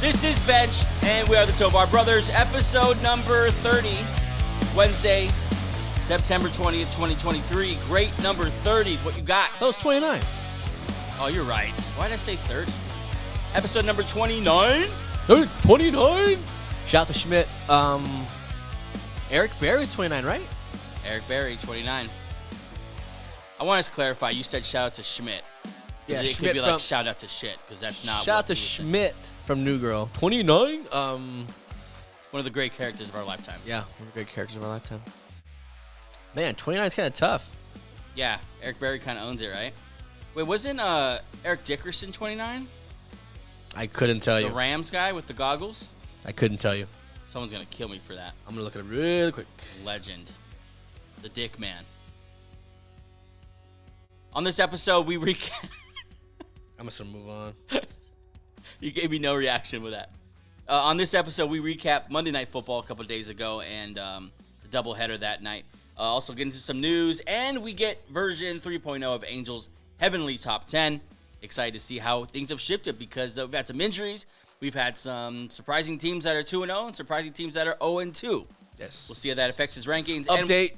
This is Bench, and we are the Tovar Brothers, episode number 30, Wednesday, September 20th, 2023. Great number 30. What you got? That was 29. Oh, you're right. Why did I say 30? Episode number 29? 29? Shout out to Schmidt. Eric Berry's 29, right? Eric Berry, 29. I want us to clarify. You said shout out to Schmidt. Yeah, it Schmidt could be from, like shout out to shit, because that's not shout what out to he said. Schmidt from New Girl. 29? One of the great characters of our lifetime. Yeah, one of the great characters of our lifetime. Man, 29 is kind of tough. Yeah, Eric Berry kind of owns it, right? Wait, wasn't Eric Dickerson 29? I couldn't tell you. The Rams guy with the goggles? I couldn't tell you. Someone's going to kill me for that. I'm going to look at it really quick. Legend. The Dick Man. On this episode, we recap... I'm just going to move on. You gave me no reaction with that. On this episode, we recap Monday Night Football a couple of days ago and the doubleheader that night. Also get into some news, and we get version 3.0 of Angels' Heavenly Top 10. Excited to see how things have shifted because we've had some injuries. We've had some surprising teams that are 2-0 and surprising teams that are 0-2. Yes. We'll see how that affects his rankings. Update.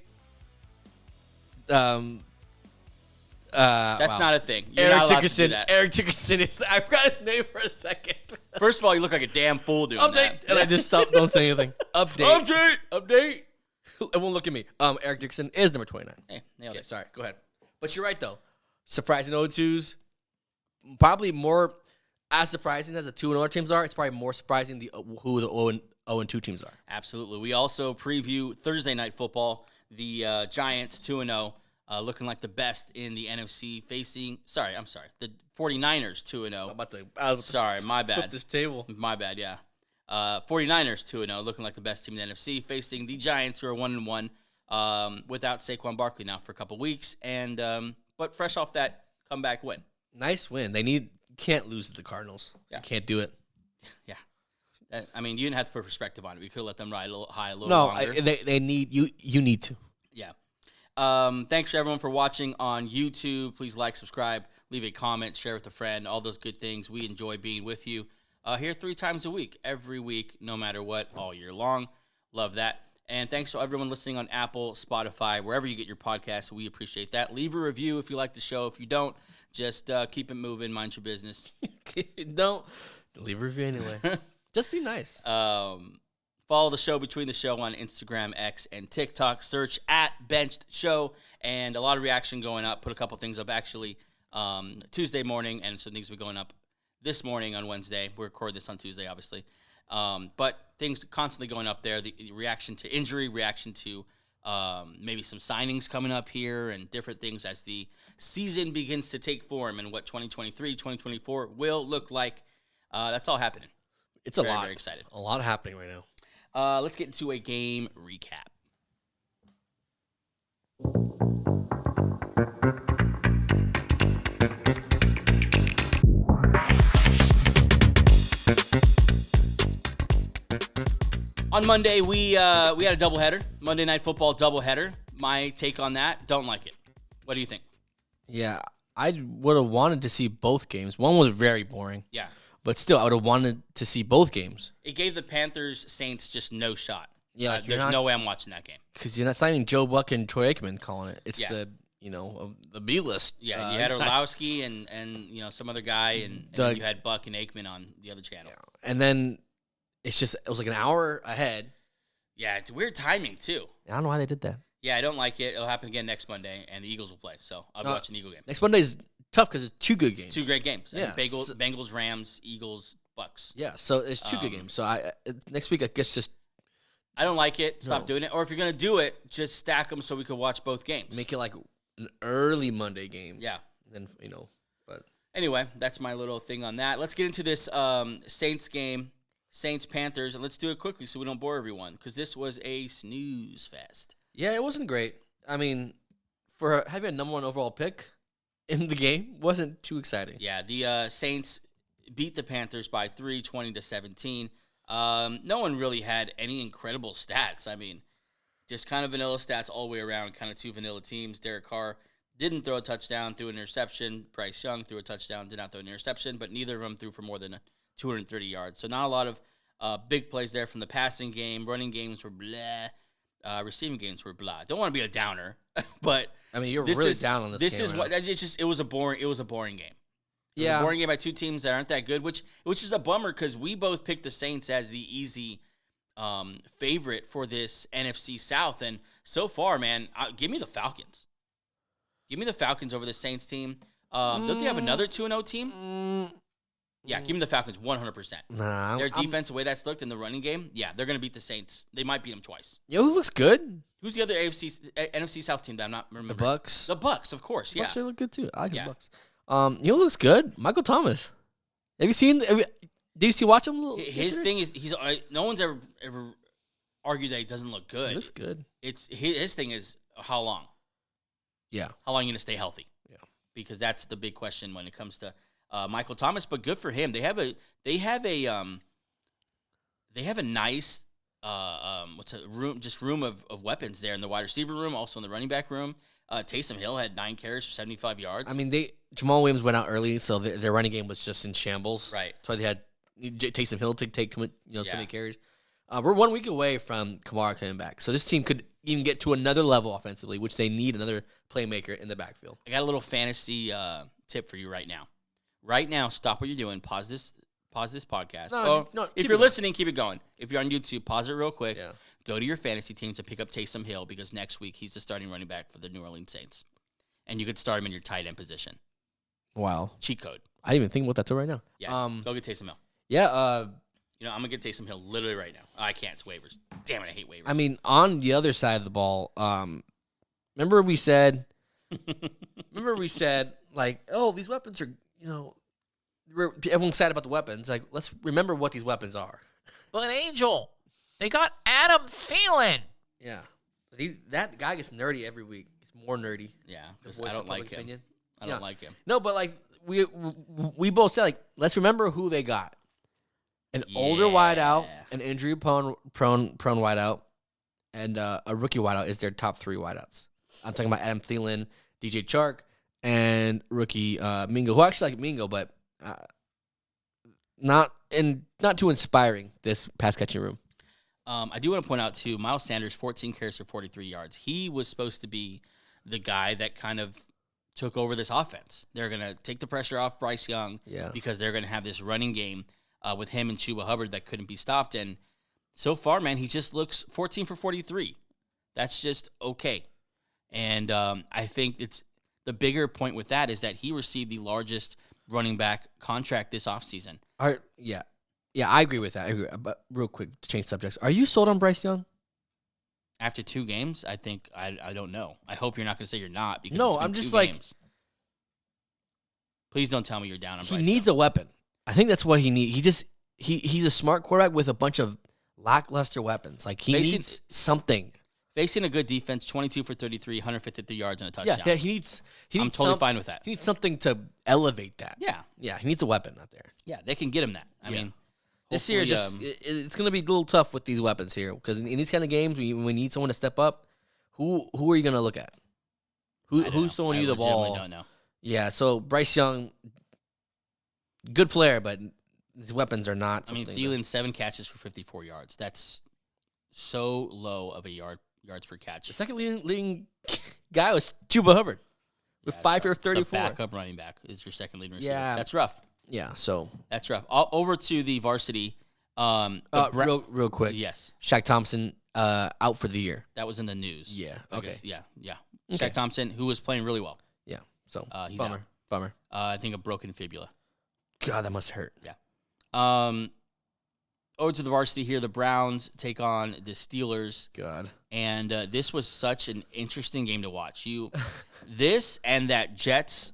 That's wow. not a thing. You're Eric not allowed Dickerson. to do that. Eric Dickerson is. I forgot his name for a second. First of all, you look like a damn fool doing Update. that. And I just stopped. Don't say anything. Update. Update. It won't look at me. Eric Dickerson is number 29. Hey, nailed it. Sorry. Go ahead. But you're right, though. Surprising 0-2s. Probably more as surprising as the 2-0 teams are. It's probably more surprising who the 0-2 teams are. Absolutely. We also preview Thursday Night Football. The Giants 2-0, looking like the best in the NFC. The 49ers 2-0. Sorry, my bad. Flip this table. My bad. Yeah. 49ers 2-0, looking like the best team in the NFC, facing the Giants, who are 1-1 without Saquon Barkley now for a couple weeks, and but fresh off that comeback win. Nice win. Can't lose to the Cardinals. Yeah. You can't do it. Yeah. You didn't have to put perspective on it. We could let them ride a little high, a little No, longer. they need you. You need to. Yeah. Thanks for everyone for watching on YouTube. Please like, subscribe, leave a comment, share with a friend, all those good things. We enjoy being with you here 3 times a week, every week, no matter what, all year long. Love that. And thanks to everyone listening on Apple, Spotify, wherever you get your podcasts. We appreciate that. Leave a review if you like the show. If you don't, just keep it moving. Mind your business. Don't leave a review anyway. Just be nice. Follow the show Between the Show on Instagram, X, and TikTok. Search @Benched Show, and a lot of reaction going up. Put a couple things up actually Tuesday morning, and some things will be going up this morning on Wednesday. We record this on Tuesday, obviously. But things constantly going up there. The reaction to injury, reaction to maybe some signings coming up here, and different things as the season begins to take form and what 2023, 2024 will look like. That's all happening. It's a very, lot. Very excited. A lot happening right now. Let's get into a game recap. On Monday, we had a doubleheader, Monday Night Football doubleheader. My take on that, don't like it. What do you think? Yeah, I would have wanted to see both games. One was very boring. Yeah. But still, I would have wanted to see both games. It gave the Panthers-Saints just no shot. Yeah, there's no way I'm watching that game. Because you're not signing Joe Buck and Troy Aikman calling it. It's Yeah. the B list. Yeah, you had Orlowski and some other guy, and then you had Buck and Aikman on the other channel. Yeah. And then it was like an hour ahead. Yeah, it's weird timing, too. I don't know why they did that. Yeah, I don't like it. It'll happen again next Monday, and the Eagles will play. So I'll be watching the Eagle game. Next Monday's tough because it's 2 good games. 2 great games. Yeah. Bengals, Rams, Eagles, Bucks. Yeah, so it's 2 good games. So next week, I guess just I don't like it. Stop doing it. Or if you're going to do it, just stack them so we could watch both games. make it like an early Monday game. Yeah. Then, but anyway, that's my little thing on that. Let's get into this Saints game, Saints-Panthers, and let's do it quickly so we don't bore everyone, because this was a snooze fest. Yeah, it wasn't great. I mean, for having a number 1 overall pick in the game, wasn't too exciting. Yeah, the Saints beat the Panthers by 3, 20-17. No one really had any incredible stats. I mean, just kind of vanilla stats all the way around, kind of 2 vanilla teams. Derek Carr didn't throw a touchdown, threw an interception. Bryce Young threw a touchdown, did not throw an interception, but neither of them threw for more than 230 yards. So not a lot of big plays there from the passing game. Running games were blah. Receiving games were blah. Don't want to be a downer, but I mean, you're really down on this. This game is what it's just. It was a boring game. It was a boring game by two teams that aren't that good, which is a bummer because we both picked the Saints as the easy favorite for this NFC South, and so far, man, give me the Falcons. Give me the Falcons over the Saints team. Don't they have another 2-0 team? Yeah, give me the Falcons 100%. Nah, their defense, the way that's looked in the running game, yeah, they're going to beat the Saints. They might beat them twice. Yo, who looks good? Who's the other NFC South team that I'm not remembering? The Bucks. The Bucks, of course. Yeah, Bucks, they look good too. I like the Bucks. You know who looks good? Michael Thomas. Have you seen? Did you see watch him? His thing is he's no one's ever argued that he doesn't look good. He looks good. It's his thing is how long. Yeah, how long are you gonna stay healthy? Yeah, because that's the big question when it comes to Michael Thomas. But good for him. They have a nice room of weapons there in the wide receiver room, also in the running back room. Taysom Hill had 9 carries for 75 yards. I mean, Jamal Williams went out early, so their running game was just in shambles. Right. That's why they had Taysom Hill take so many carries. We're 1 week away from Kamara coming back, so this team could even get to another level offensively, which they need another playmaker in the backfield. I got a little fantasy tip for you right now. Right now, stop what you're doing. Pause this podcast. No, if you're listening, keep it going. If you're on YouTube, pause it real quick. Yeah. Go to your fantasy team to pick up Taysom Hill because next week he's the starting running back for the New Orleans Saints. And you could start him in your tight end position. Wow. Cheat code. I didn't even think about that till right now. Yeah. Go get Taysom Hill. Yeah. I'm going to get Taysom Hill literally right now. I can't. It's waivers. Damn it. I hate waivers. I mean, on the other side of the ball, remember we said, like, oh, these weapons are, everyone's excited about the weapons. Like, let's remember what these weapons are. But Angel, they got Adam Thielen. Yeah. That guy gets nerdy every week. He's more nerdy. Yeah, because I don't like him. I don't like him. No, but like we both said, like, let's remember who they got. An older wideout, an injury prone wideout, and a rookie wideout is their top 3 wideouts. I'm talking about Adam Thielen, DJ Chark, and rookie Mingo, who I actually like Mingo, but not too inspiring this pass catching room. I do want to point out, too, Miles Sanders, 14 carries for 43 yards. He was supposed to be the guy that kind of took over this offense. They're going to take the pressure off Bryce Young because they're going to have this running game with him and Chubb Hubbard that couldn't be stopped. And so far, man, he just looks 14 for 43. That's just okay. And I think it's the bigger point with that is that he received the largest running back contract this offseason. Yeah, I agree with that. But real quick, to change subjects, are you sold on Bryce Young? After 2 games, I think I don't know. I hope you're not going to say you're not. Because no, it's been I'm just 2 like, games. Please don't tell me you're down on Bryce. He needs a weapon. I think that's what he needs. He's a smart quarterback with a bunch of lackluster weapons. Like he needs something. Facing a good defense, 22 for 33, 153 yards and a touchdown. Yeah, he needs. I'm totally fine with that. He needs something to elevate that. Yeah, he needs a weapon out there. Yeah, they can get him that. I mean. This year, it's going to be a little tough with these weapons here because in these kind of games, when we need someone to step up, who are you going to look at? Who's throwing you the ball? I don't know. Yeah, so Bryce Young, good player, but his weapons are not. I mean, Thielen 7 catches for 54 yards. That's so low of a yards per catch. The second leading guy was Chubb Hubbard with 5 for 34. The backup running back is your second leading receiver. Yeah, that's rough. Yeah, so that's rough. Over to the varsity. Real quick. Yes, Shaq Thompson out for the year. That was in the news. Yeah. Okay. Yeah. Okay. Shaq Thompson, who was playing really well. Yeah. So he's bummer. I think a broken fibula. God, that must hurt. Yeah. Over to the varsity here. The Browns take on the Steelers. God. And this was such an interesting game to watch. This and that Jets.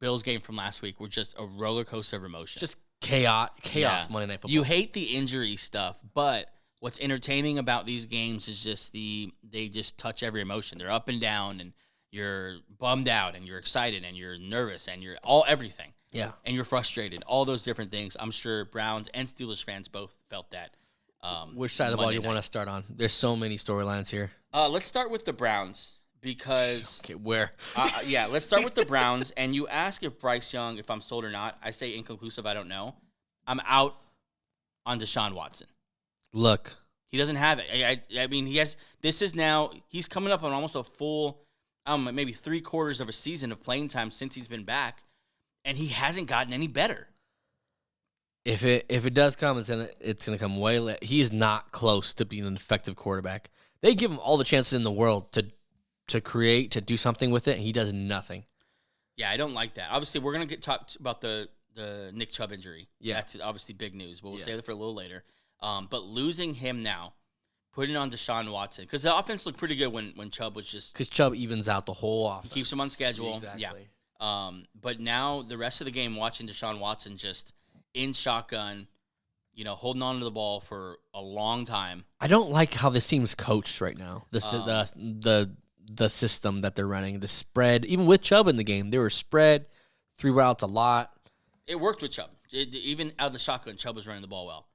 Bills game from last week were just a roller coaster of emotion. Just chaos Monday Night Football. You hate the injury stuff, but what's entertaining about these games is just they just touch every emotion. They're up and down, and you're bummed out, and you're excited, and you're nervous, and you're everything. Yeah. And you're frustrated. All those different things. I'm sure Browns and Steelers fans both felt that. Which side of the ball do you want to start on? There's so many storylines here. Let's start with the Browns. Because where? Let's start with the Browns. And you ask if Bryce Young, if I'm sold or not. I say inconclusive. I don't know. I'm out on Deshaun Watson. Look, He doesn't have it. I mean, he's coming up on almost a full, maybe 3/4 of a season of playing time since he's been back, and he hasn't gotten any better. if it does come, it's gonna come way late. He is not close to being an effective quarterback. They give him all the chances in the world to create, to do something with it, and he does nothing. Yeah, I don't like that. Obviously, we're gonna talk about the Nick Chubb injury. Yeah. That's obviously big news, but we'll save it for a little later. But losing him now, putting on Deshaun Watson, because the offense looked pretty good when Chubb was just Because Chubb evens out the whole offense. keeps him on schedule. Exactly. Yeah. But now the rest of the game, watching Deshaun Watson just in shotgun, holding on to the ball for a long time. I don't like how this team's coached right now. The system that they're running, the spread, even with Chubb in the game, they were spread, 3 routes a lot. It worked with Chubb. Even out of the shotgun, Chubb was running the ball well.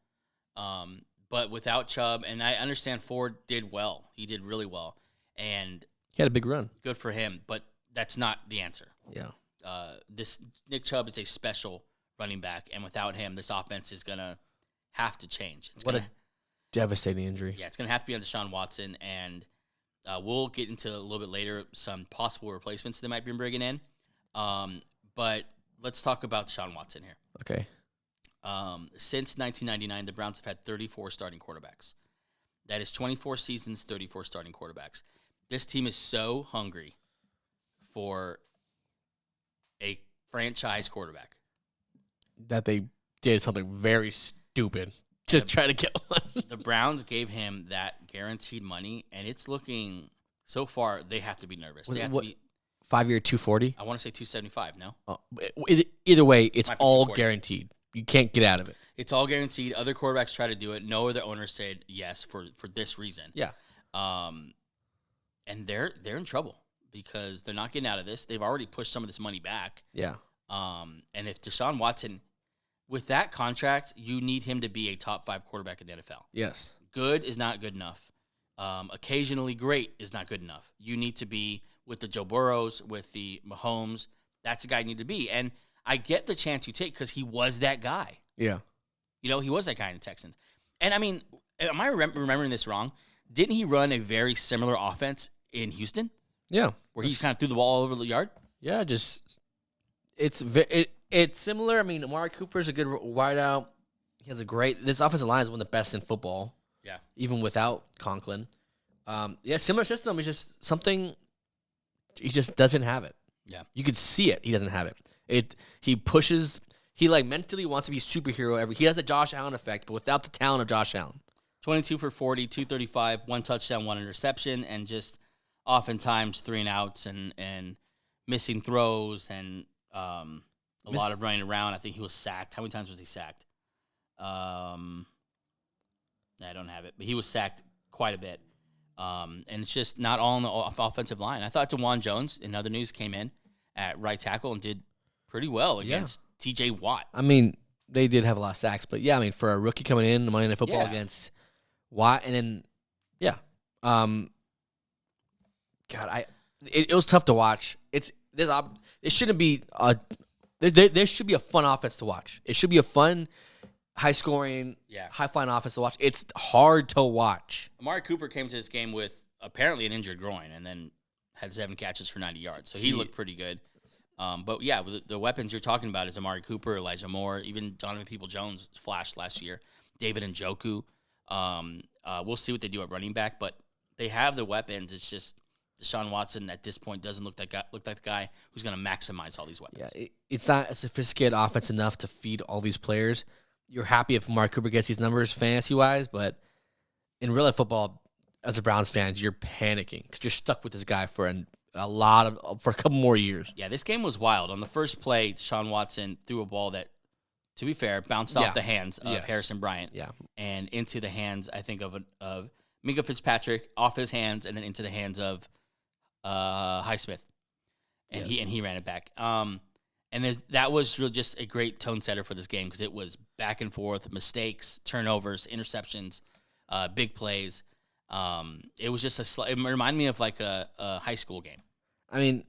But without Chubb, and I understand Ford did well. He did really well. And He had a big run. good for him, but that's not the answer. Yeah. This Nick Chubb is a special running back, and without him, this offense is going to have to change. What a devastating injury. Yeah, it's going to have to be on Deshaun Watson, and we'll get into a little bit later some possible replacements they might be bringing in. But let's talk about Deshaun Watson here. Okay. Since 1999, the Browns have had 34 starting quarterbacks. That is 24 seasons, 34 starting quarterbacks. This team is so hungry for a franchise quarterback. That they did something very stupid. Just try to get one. The Browns gave him that guaranteed money, and it's looking, so far, they have to be nervous. They have to be, 5-year, 240? I want to say 275, no? Either way, it's Might be all 240. guaranteed. You can't get out of it. It's all guaranteed. Other quarterbacks try to do it. No other owner said yes for this reason. Yeah. And they're in trouble because they're not getting out of this. They've already pushed some of this money back. Yeah. And if Deshaun Watson, with that contract, you need him to be a top 5 quarterback in the NFL. Yes. Good is not good enough. Occasionally great is not good enough. You need to be with the Joe Burrows, with the Mahomes. That's the guy you need to be. And I get the chance you take because he was that guy. Yeah. He was that guy in the Texans. And, I mean, am I remembering this wrong? Didn't he run a very similar offense in Houston Yeah. where he kind of threw the ball all over the yard? Yeah, just it's similar. I mean, Amari Cooper's a good wideout. He has this offensive line is one of the best in football. Yeah. Even without Conklin. Similar system. It's just something he just doesn't have it. Yeah. You could see it. He doesn't have it. He pushes. He mentally wants to be a superhero. He has the Josh Allen effect, but without the talent of Josh Allen. 22 for 40, 235, 1 touchdown, 1 interception, and just oftentimes 3 and outs and missing throws and a lot of running around. I think he was sacked. How many times was he sacked? I don't have it, but he was sacked quite a bit. And it's just not all on the offensive line. I thought DeJuan Jones, in other news, came in at right tackle and did pretty well against T.J. Watt. I mean, they did have a lot of sacks, but yeah, I mean, for a rookie coming in, Monday Night Football against Watt, and then it was tough to watch. It shouldn't be there should be a fun offense to watch. It should be a fun, high scoring, high flying offense to watch. It's hard to watch. Amari Cooper came to this game with apparently an injured groin and then had 7 catches for 90 yards. So he looked pretty good. But yeah, the weapons you're talking about is Amari Cooper, Elijah Moore, even Donovan Peoples-Jones flashed last year. David Njoku. We'll see what they do at running back, but they have the weapons. It's just Deshaun Watson at this point doesn't look like the guy who's going to maximize all these weapons. Yeah, it's not a sophisticated offense enough to feed all these players. You're happy if Amari Cooper gets these numbers fantasy-wise, but in real life football, as a Browns fan, you're panicking because you're stuck with this guy for a couple more years. Yeah, this game was wild. On the first play, Deshaun Watson threw a ball that, to be fair, bounced off the hands of Harrison Bryant. Yeah. And into the hands, I think, of Minka Fitzpatrick, off his hands, and then into the hands of Highsmith. And he ran it back. And that was really just a great tone setter for this game because it was back and forth, mistakes, turnovers, interceptions, big plays. It was just it reminded me of like a high school game. I mean,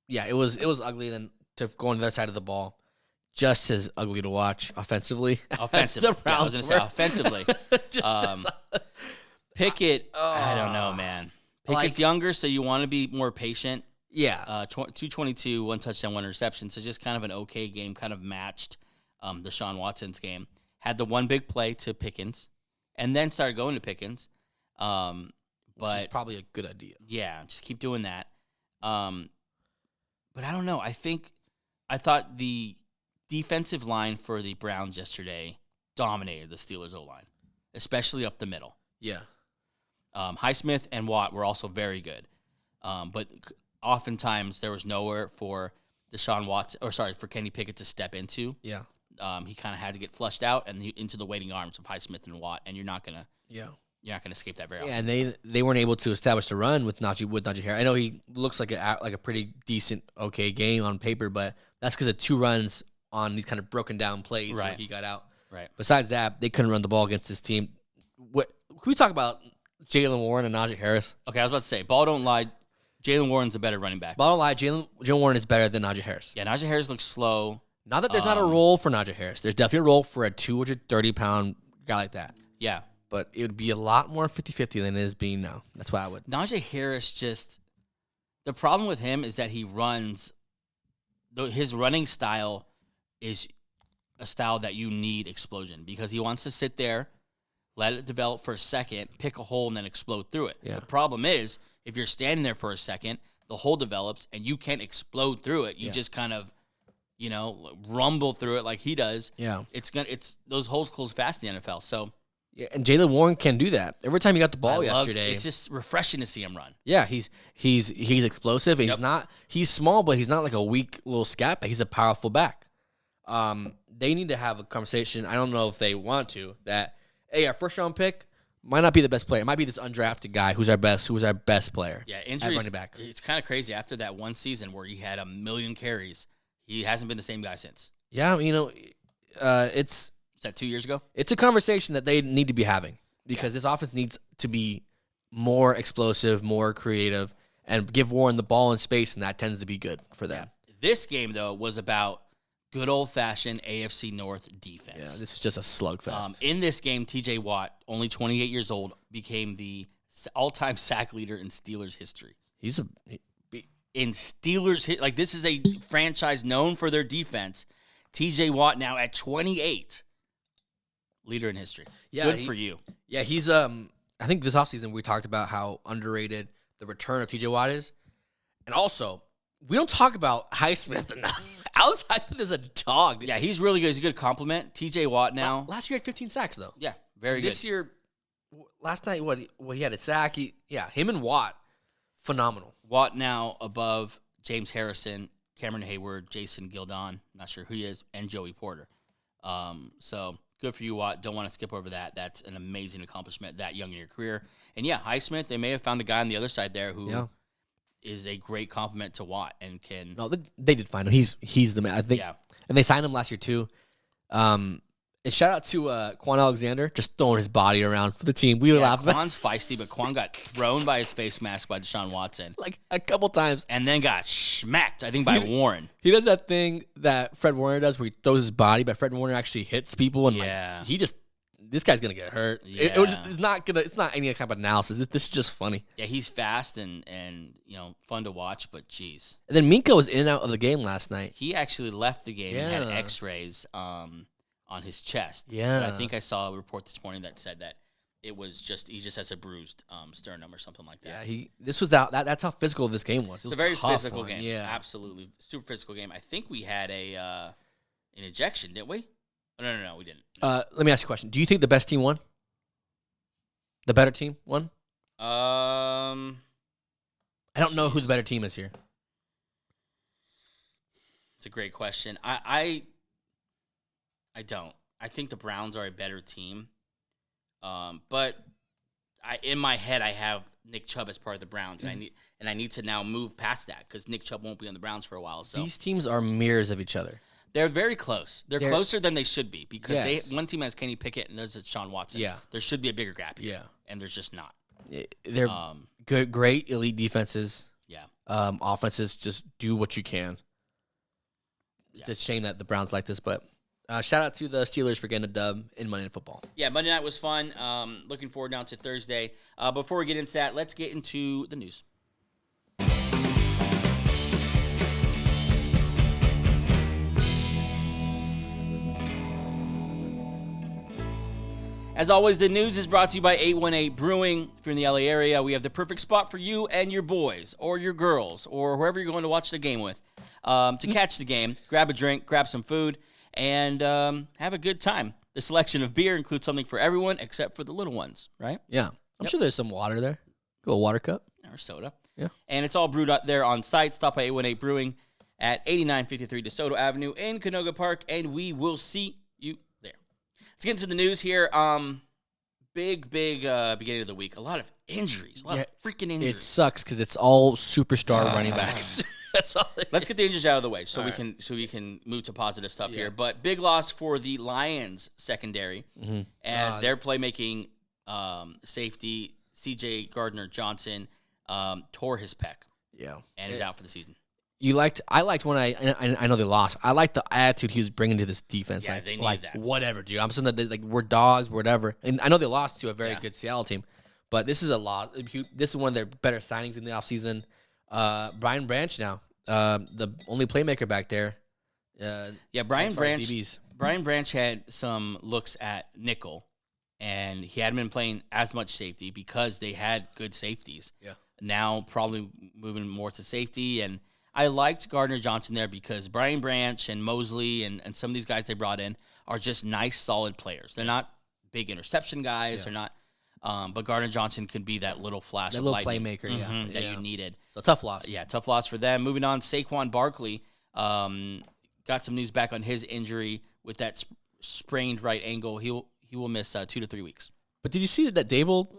yeah, it was ugly. Then to go on the other side of the ball, just as ugly to watch offensively. Offensively, The I was going to say Browns offensively. Just Pickett, I don't know, man. Pickett's younger, so you want to be more patient. yeah. 222, 1 touchdown, 1 interception. So just kind of an okay game, kind of matched Deshaun Watson's game. Had the one big play to Pickens, and then started going to Pickens. Which is But probably a good idea. yeah, just keep doing that. But I don't know. I thought the defensive line for the Browns yesterday dominated the Steelers' O-line, especially up the middle. Yeah. Highsmith and Watt were also very good. But oftentimes there was nowhere for for Kenny Pickett to step into. Yeah. He kind of had to get flushed out and into the waiting arms of Highsmith and Watt, and you're not gonna escape that very often. Yeah, and they weren't able to establish the run with Najee Harris. I know he looks like a pretty decent, okay game on paper, but that's because of 2 runs on these kind of broken down plays where he got out. Right. Besides that, they couldn't run the ball against this team. Can we talk about Jalen Warren and Najee Harris? Okay, I was about to say, ball don't lie. Jalen Warren's a better running back. Ball don't lie, Jalen Warren is better than Najee Harris. Yeah, Najee Harris looks slow. Not that there's not a role for Najee Harris. There's definitely a role for a 230-pound guy like that. Yeah. But it would be a lot more 50-50 than it is being now. That's why I would. Najee Harris the problem with him is that he runs, his running style is a style that you need explosion because he wants to sit there, let it develop for a second, pick a hole, and then explode through it. Yeah. The problem is, if you're standing there for a second, the hole develops, and you can't explode through it. You just kind of, rumble through it like he does. Yeah. Those holes close fast in the NFL. So yeah, and Jalen Warren can do that. Every time he got the ball yesterday, it's just refreshing to see him run. Yeah, he's explosive. And he's small, but he's not like a weak little scat back. He's a powerful back. They need to have a conversation. I don't know if they want to. That our first round pick might not be the best player. It might be this undrafted guy who's our best player. Yeah, injuries. Running back. It's kind of crazy. After that one season where he had 1 million carries, he hasn't been the same guy since. Yeah, it's. Is that 2 years ago? It's a conversation that they need to be having because this offense needs to be more explosive, more creative, and give Warren the ball in space, and that tends to be good for them. Yeah. This game, though, was about good old-fashioned AFC North defense. Yeah, this is just a slugfest. In this game, T.J. Watt, only 28 years old, became the all-time sack leader in Steelers history. In Steelers, this is a franchise known for their defense. T.J. Watt now at 28. Leader in history. Yeah, good for you. Yeah, he's I think this offseason we talked about how underrated the return of TJ Watt is. And also, we don't talk about Highsmith enough. Alex Highsmith is a dog. Yeah, he's really good. He's a good compliment. TJ Watt now. Last year had 15 sacks though. Yeah, very good. This year, last night, he had a sack. Him and Watt, phenomenal. Watt now above James Harrison, Cameron Hayward, Jason Gildon, not sure who he is, and Joey Porter. So good for you, Watt. Don't want to skip over that. That's an amazing accomplishment that young in your career. And yeah, Highsmith, they may have found a guy on the other side there who is a great compliment to Watt and can. No, they did find him. He's the man. I think. Yeah. And they signed him last year too. And shout out to Quan Alexander, just throwing his body around for the team. We were laughing. Quan's feisty, but Quan got thrown by his face mask by Deshaun Watson. Like a couple times. And then got smacked, I think, by Warren. He does that thing that Fred Warner does where he throws his body, but Fred Warner actually hits people. And this guy's going to get hurt. Yeah. It's not any kind of analysis. This is just funny. Yeah, he's fast and fun to watch, but geez. And then Minka was in and out of the game last night. He actually left the game and had x-rays on his chest. Yeah. But I think I saw a report this morning that said that it was he just has a bruised sternum or something like that. Yeah, that's how physical this game was. It's a very physical game. Yeah. Absolutely. Super physical game. I think we had an ejection, didn't we? Oh, no, we didn't. Let me ask you a question. Do you think the best team won? The better team won? I don't know who the better team is here. It's a great question. I don't. I think the Browns are a better team. But in my head, I have Nick Chubb as part of the Browns, and I need to now move past that because Nick Chubb won't be on the Browns for a while. So these teams are mirrors of each other. They're very close. They're closer than they should be because one team has Kenny Pickett and there's Deshaun Watson. Yeah, there should be a bigger gap here. Yeah, and there's just not. They're good, great elite defenses. Yeah, offenses just do what you can. it's a shame that the Browns like this, but shout out to the Steelers for getting a dub in Monday Night Football. Yeah, Monday night was fun. Looking forward now to Thursday. Before we get into that, let's get into the news. As always, the news is brought to you by 818 Brewing. If you're in the LA area, we have the perfect spot for you and your boys or your girls or whoever you're going to watch the game with to catch the game, grab a drink, grab some food, and have a good time. The selection of beer includes something for everyone except for the little ones, right? Yeah. I'm sure there's some water there. A little water cup. Or soda. Yeah. And it's all brewed out there on site. Stop by 818 Brewing at 8953 DeSoto Avenue in Canoga Park, and we will see you there. Let's get into the news here. Big beginning of the week. A lot of injuries. A lot of freaking injuries. It sucks because it's all superstar running backs. That's all. Let's get the injuries out of the way so we can move to positive stuff here. But big loss for the Lions secondary as their playmaking safety C.J. Gardner-Johnson tore his pec. Yeah, and is out for the season. I liked when I know they lost. I liked the attitude he was bringing to this defense. Yeah, they need that. Whatever, dude. I'm saying that like we're dogs, whatever. And I know they lost to a very good Seattle team, but this is a loss. This is one of their better signings in the offseason. Brian Branch now, the only playmaker back there. Brian Branch had some looks at nickel, and he hadn't been playing as much safety because they had good safeties. Yeah. Now probably moving more to safety, and I liked Gardner-Johnson there because Brian Branch and Mosley and some of these guys they brought in are just nice, solid players. They're not big interception guys. Yeah. They're not, but Gardner-Johnson could be that little flash, that little playmaker, that you needed. So tough loss. Yeah, tough loss for them. Moving on, Saquon Barkley got some news back on his injury with that sprained right ankle. He will miss 2 to 3 weeks. But did you see that Dable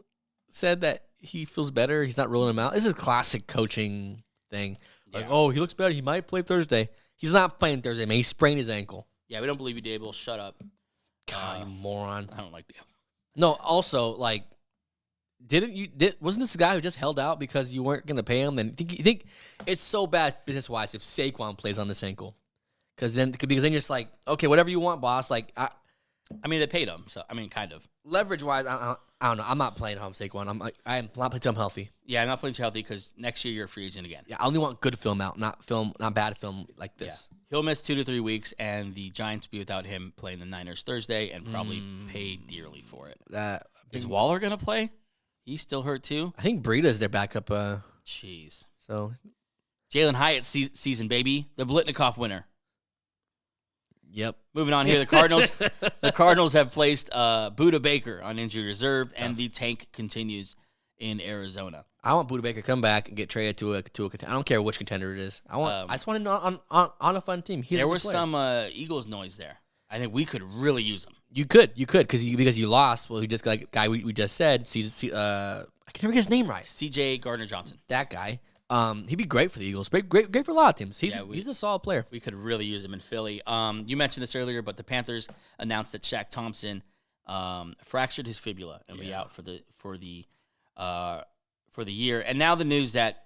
said that he feels better? He's not ruling him out. This is a classic coaching thing. Like, he looks better. He might play Thursday. He's not playing Thursday, man. He sprained his ankle. Yeah, we don't believe you, Dable. Shut up. God, you moron. I don't like Dable. No, also, like, wasn't this the guy who just held out because you weren't going to pay him? Then you think it's so bad business-wise if Saquon plays on this ankle. Because then you're just like, okay, whatever you want, boss. Like, I mean, they paid him, so I mean, kind of. Leverage-wise, I don't know. I'm not playing home Saquon. I'm not playing him healthy. Yeah, I'm not playing too healthy because next year you're a free agent again. Yeah, I only want good film out, not bad film like this. Yeah. He'll miss 2 to 3 weeks, and the Giants will be without him playing the Niners Thursday and probably pay dearly for it. Is Waller gonna play? He's still hurt too. I think Breida's their backup. Jeez. So, Jalen Hyatt season, baby, the Blitnikoff winner. Yep. Moving on here, the Cardinals have placed Budda Baker on injury reserve, and the tank continues in Arizona. I want Budda Baker to come back and get traded to a contender. I don't care which contender it is. I just want him on a fun team. There was some Eagles noise there. I think we could really use him. You could because you lost. Well, he just got a guy we just said. I can never get his name right. C.J. Gardner-Johnson. That guy. He'd be great for the Eagles. Great for a lot of teams. He's a solid player. We could really use him in Philly. You mentioned this earlier, but the Panthers announced that Shaq Thompson fractured his fibula and will be out for the year. And now the news that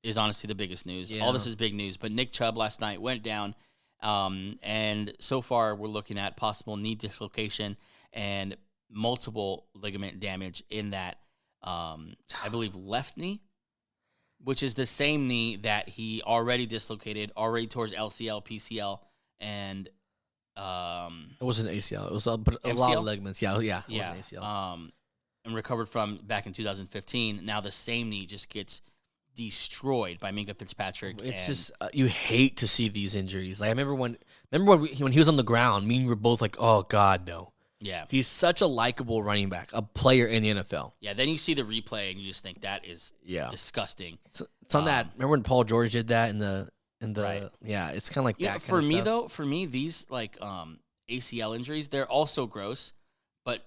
is honestly the biggest news. Yeah. All this is big news. But Nick Chubb last night went down, and so far we're looking at possible knee dislocation and multiple ligament damage in that, I believe, left knee, which is the same knee that he already dislocated, already towards LCL, PCL, and it wasn't ACL. It was a lot of ligaments. Yeah, it wasn't ACL. And recovered from back in 2015. Now the same knee just gets destroyed by Minka Fitzpatrick. It's just you hate to see these injuries. Like I remember when he was on the ground, me and we were both like, "Oh God, no." Yeah, he's such a likable running back, a player in the NFL. Yeah, then you see the replay and you just think that is disgusting. So it's on that. Remember when Paul George did that in the right. Yeah, it's kind of like that. For me though, these like ACL injuries, they're also gross, but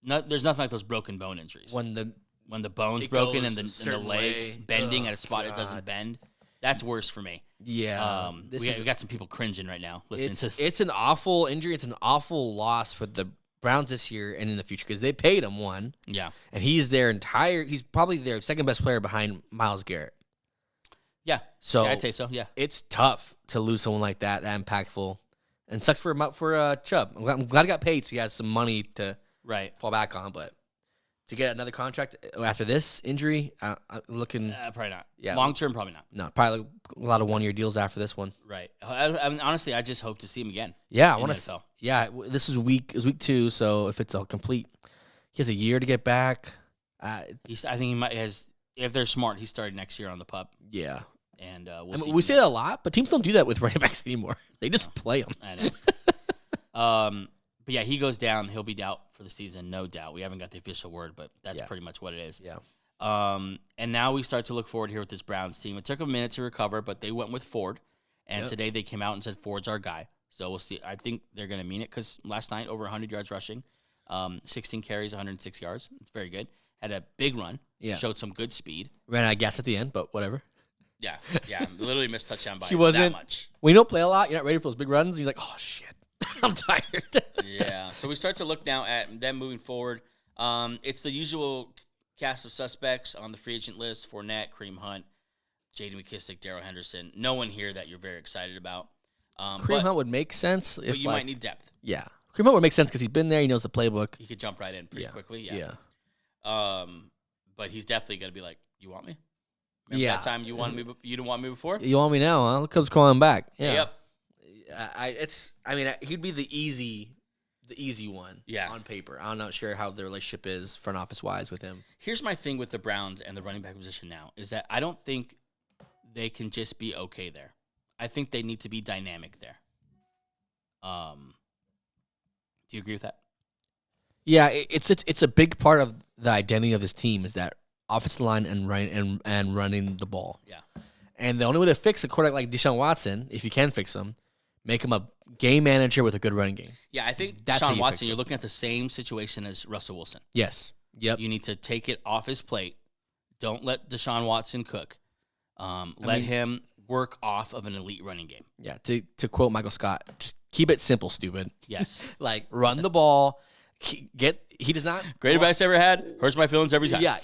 there's nothing like those broken bone injuries. When the bone's broken and the legs bending at a spot it doesn't bend, that's worse for me. Yeah, we got some people cringing right now listening to this. It's an awful injury. It's an awful loss for the Browns this year and in the future because they paid him one. Yeah, and he's probably their second best player behind Myles Garrett. Yeah. So Yeah, I'd say so. Yeah. it's tough to lose someone like that impactful, and sucks for Chubb. I'm glad he got paid, so he has some money to Right. fall back on. But to get another contract after this injury, looking Probably not. Yeah. Long term, probably not. no, probably a lot of 1-year deals after this one. Right. I mean, honestly, I just hope to see him again. Yeah, I in want the to. NFL. Yeah, this is week 2, so if it's a complete, he has a year to get back. I think he might has. If they're smart, he started next year on the pup, Yeah, and I see. mean, we say that a lot, but teams don't do that with running backs anymore. They just play them. I know. But yeah, he goes down. He'll be out for the season, no doubt. We haven't got the official word, but that's pretty much what it is. Yeah. And now we start to look forward here with this Browns team. It took a minute to recover, but they went with Ford, and today they came out and said Ford's our guy. So we'll see. I think they're going to mean it because last night over 100 yards rushing, 16 carries, 106 yards. It's very good. Had a big run. Yeah. Showed some good speed. Ran out of gas at the end, but whatever. Yeah. Literally missed touchdown by He wasn't that much. When you don't play a lot, you're not ready for those big runs. You're like, oh shit, I'm tired. Yeah. So we start to look now at them moving forward. It's the usual cast of suspects on the free agent list: Fournette, Kareem Hunt, J.D. McKissick, Darrell Henderson. No one here that you're very excited about. Kareem Hunt would make sense if but you might need depth. Yeah, Kareem Hunt would make sense because he's been there. He knows the playbook. He could jump right in pretty quickly. Yeah. But he's definitely going to be like, you want me? Remember that time you wanted me? You didn't want me before? You want me now? Huh? Look who's calling back. Yeah. Yep. He'd be the easy one. Yeah. On paper, I'm not sure how the relationship is front office wise with him. Here's my thing with the Browns and the running back position now is that I don't think they can just be okay there. I think they need to be dynamic there. Do you agree with that? Yeah, it's a big part of the identity of his team is that offensive line and running the ball. Yeah. And the only way to fix a quarterback like Deshaun Watson, if you can fix him, make him a game manager with a good running game. Yeah, I think That's how Deshaun you Watson, fix it. you're looking at the same situation as Russell Wilson. Yes. Yep. You need to take it off his plate. Don't let Deshaun Watson cook. Let him work off of an elite running game. Yeah. To quote Michael Scott, just keep it simple, stupid. Yes. Like run the ball. He does not. Great advice ever had. Hurts my feelings every time. Yeah.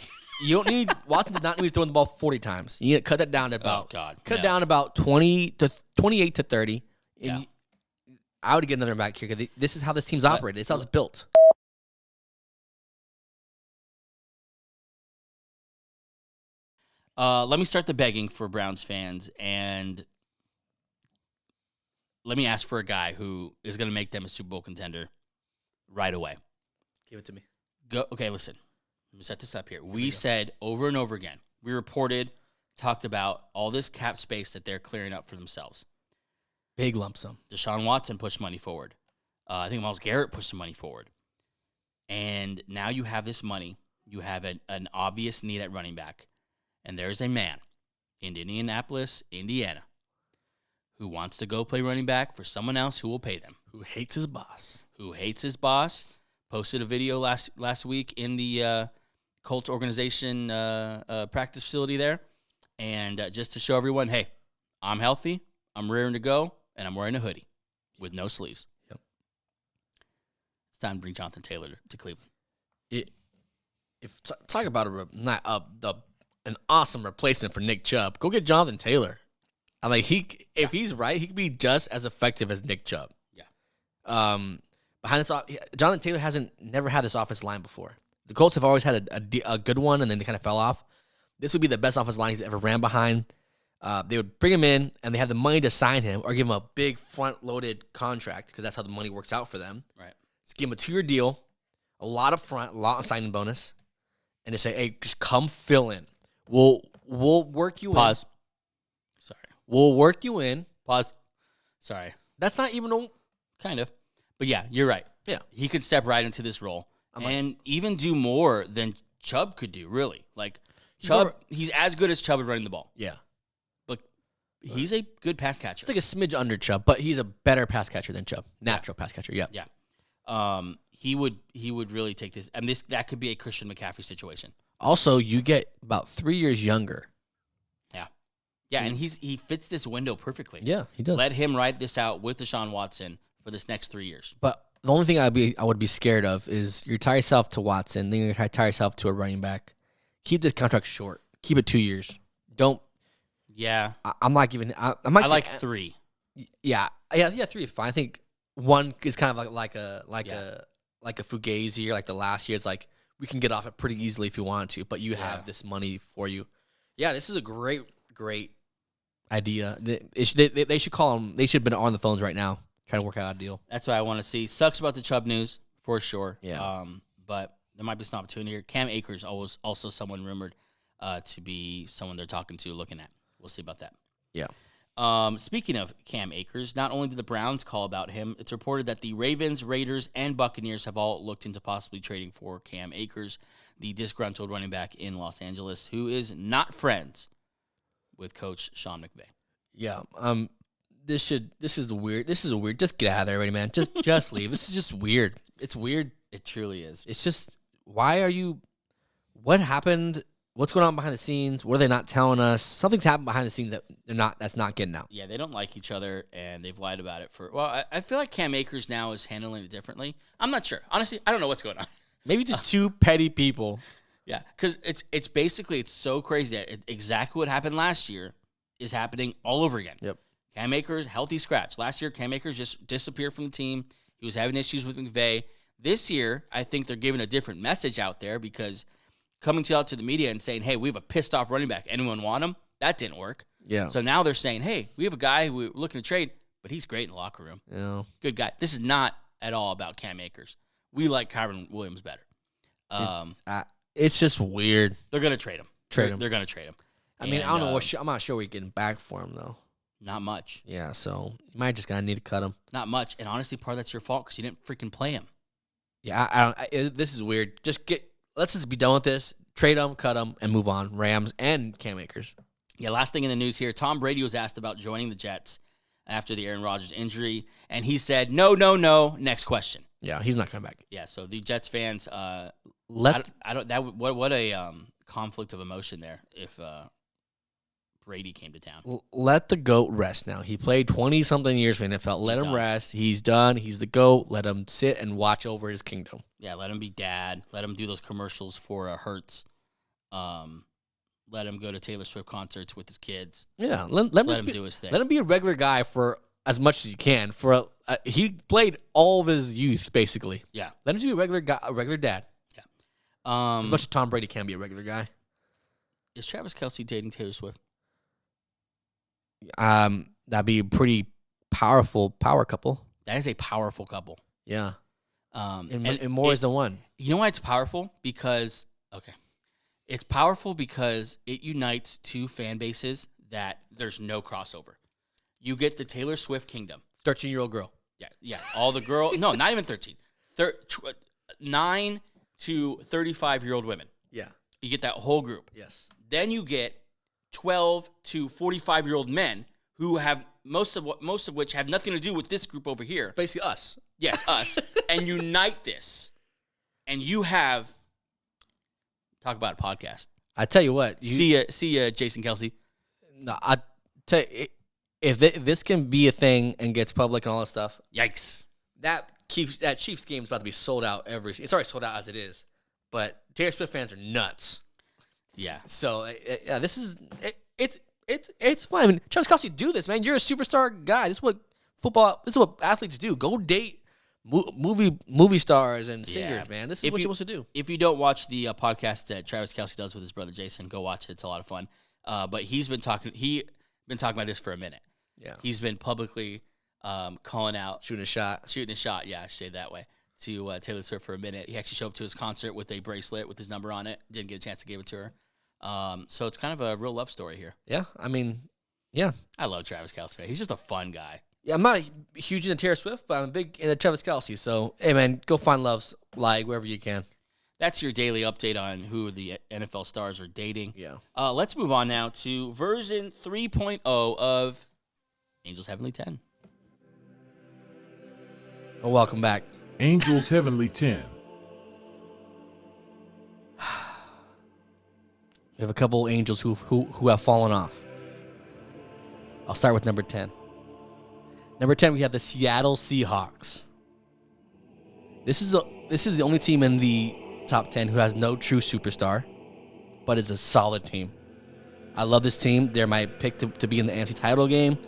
You don't need Watson does not need to throw the ball 40 times. You need to cut that down to about it down about 28 to 30. And I would get another back here because this is how this team's operated. It's how it's built. Let me start the begging for Browns fans, and let me ask for a guy who is going to make them a Super Bowl contender right away. Give it to me. Okay, listen. Let me set this up here. We said over and over again, we talked about all this cap space that they're clearing up for themselves. Big lump sum. Deshaun Watson pushed money forward. I think Myles Garrett pushed some money forward. And now you have this money. You have an obvious need at running back. And there's a man in Indianapolis, Indiana, who wants to go play running back for someone else who will pay them. Who hates his boss. Posted a video last week in the Colts organization practice facility there. And just to show everyone, hey, I'm healthy, I'm raring to go, and I'm wearing a hoodie with no sleeves. Yep. It's time to bring Jonathan Taylor to Cleveland. Talk about an awesome replacement for Nick Chubb. Go get Jonathan Taylor. I mean, if he's right, he could be just as effective as Nick Chubb. Yeah. Behind this, Jonathan Taylor never had this offensive line before. The Colts have always had a good one, and then they kind of fell off. This would be the best offensive line he's ever ran behind. They would bring him in, and they have the money to sign him or give him a big front-loaded contract because that's how the money works out for them. Right. Just give him a 2-year deal, a lot of signing bonus, and to say, hey, just come fill in. We'll work you in. Sorry. We'll work you in. Sorry. That's not even kind of. But yeah, you're right. Yeah. He could step right into this role and even do more than Chubb could do, really. Like, he's as good as Chubb at running the ball. Yeah. But he's a good pass catcher. It's like a smidge under Chubb, but he's a better pass catcher than Chubb. Natural pass catcher, yeah. Yeah. He would really take this. And that could be a Christian McCaffrey situation. Also, you get about 3 years younger. Yeah. Yeah, and he fits this window perfectly. Yeah, he does. Let him ride this out with Deshaun Watson for this next 3 years. But the only thing I would be scared of is you tie yourself to Watson, then you tie yourself to a running back. Keep this contract short. Keep it 2 years. Don't Yeah. I'm not giving. I'm I not like giving, 3. Yeah, 3 is fine. I think 1 is kind of like a fugazi or like the last year. It's like we can get off it pretty easily if you wanted to, but you have this money for you. Yeah, this is a great idea. They should call them. They should have been on the phones right now trying to work out a deal. That's what I want to see. Sucks about the Chubb news for sure. Yeah. But there might be some opportunity here. Cam Akers also someone rumored to be someone they're talking to, looking at. We'll see about that. Yeah. Speaking of Cam Akers, not only did the Browns call about him, it's reported that the Ravens, Raiders, and Buccaneers have all looked into possibly trading for Cam Akers, the disgruntled running back in Los Angeles, who is not friends with Coach Sean McVay. Yeah. This is weird. Just get out of there already, man. Just leave. This is just weird. It's weird. It truly is. It's just, why are you? What happened? What's going on behind the scenes? What are they not telling us? Something's happened behind the scenes that's not getting out. Yeah, they don't like each other, and they've lied about it for. Well, I feel like Cam Akers now is handling it differently. I'm not sure. Honestly, I don't know what's going on. Maybe just two petty people. Yeah, because it's basically so crazy that exactly what happened last year is happening all over again. Yep. Cam Akers, healthy scratch. Last year, Cam Akers just disappeared from the team. He was having issues with McVay. This year, I think they're giving a different message out there because coming out to the media and saying, hey, we have a pissed-off running back. Anyone want him? That didn't work. Yeah. So now they're saying, hey, we have a guy who we're looking to trade, but he's great in the locker room. Yeah. Good guy. This is not at all about Cam Akers. We like Kyron Williams better. It's just weird. They're going to trade him. They're going to trade him. I mean, I don't know I'm not sure we're getting back for him, though. Not much. Yeah, so you might just gotta need to cut him. Not much. And honestly, part of that's your fault because you didn't freaking play him. Yeah, I don't. This is weird. Let's just be done with this. Trade him, cut him, and move on. Rams and Cam Akers. Yeah, last thing in the news here. Tom Brady was asked about joining the Jets after the Aaron Rodgers injury, and he said, no. Next question. Yeah, he's not coming back. Yeah, so the Jets fans, What a conflict of emotion there if Brady came to town. Let the GOAT rest now. He played 20-something years for the NFL. Let him rest. He's done. He's the GOAT. Let him sit and watch over his kingdom. Yeah, let him be dad. Let him do those commercials for Hertz. Let him go to Taylor Swift concerts with his kids. Yeah, let him do his thing. Let him be a regular guy for as much as you can. He played all of his youth, basically. Yeah. Let him just be a regular guy, a regular dad. Yeah. As much as Tom Brady can be a regular guy. Is Travis Kelce dating Taylor Swift? That'd be a pretty powerful power couple. That is a powerful couple. Yeah. And more is the one. You know why it's powerful? Because it's powerful because it unites two fan bases that there's no crossover. You get the Taylor Swift kingdom. 13-year-old girl. Yeah. All the girls. No, not even 13. 9 to 35-year-old women. Yeah. You get that whole group. Yes. Then you get 12 to 45-year-old men who have most of which have nothing to do with this group over here. Basically us. Yes, us. And unite this. And you have talk about a podcast. I tell you what. See ya, Jason Kelce. No, I tell you, if this can be a thing and gets public and all that stuff, Yikes. that Chiefs game is about to be sold out it's already sold out as it is. But Taylor Swift fans are nuts. Yeah. So this is it's fun. I mean, Travis Kelce, do this, man. You're a superstar guy. This is what athletes do. Go date movie stars and singers, man. This is what you're supposed to do. If you don't watch the podcast that Travis Kelce does with his brother Jason, go watch it. It's a lot of fun. But he's been talking about this for a minute. Yeah. He's been publicly calling out Shooting a shot. Yeah, I should say it that way. To Taylor Swift for a minute. He actually showed up to his concert with a bracelet with his number on it. Didn't get a chance to give it to her. So it's kind of a real love story here. Yeah, I mean, yeah. I love Travis Kelce. He's just a fun guy. Yeah, I'm not huge into Taylor Swift, but I'm big into Travis Kelce. So, hey, man, go find love's like wherever you can. That's your daily update on who the NFL stars are dating. Yeah. Let's move on now to version 3.0 of Angels Heavenly 10. Well, welcome back. Angels Heavenly 10. We have a couple angels who have fallen off. I'll start with number 10. Number 10, we have the Seattle Seahawks. This is the only team in the top 10 who has no true superstar, but is a solid team. I love this team. They're my pick to be in the NFC title game.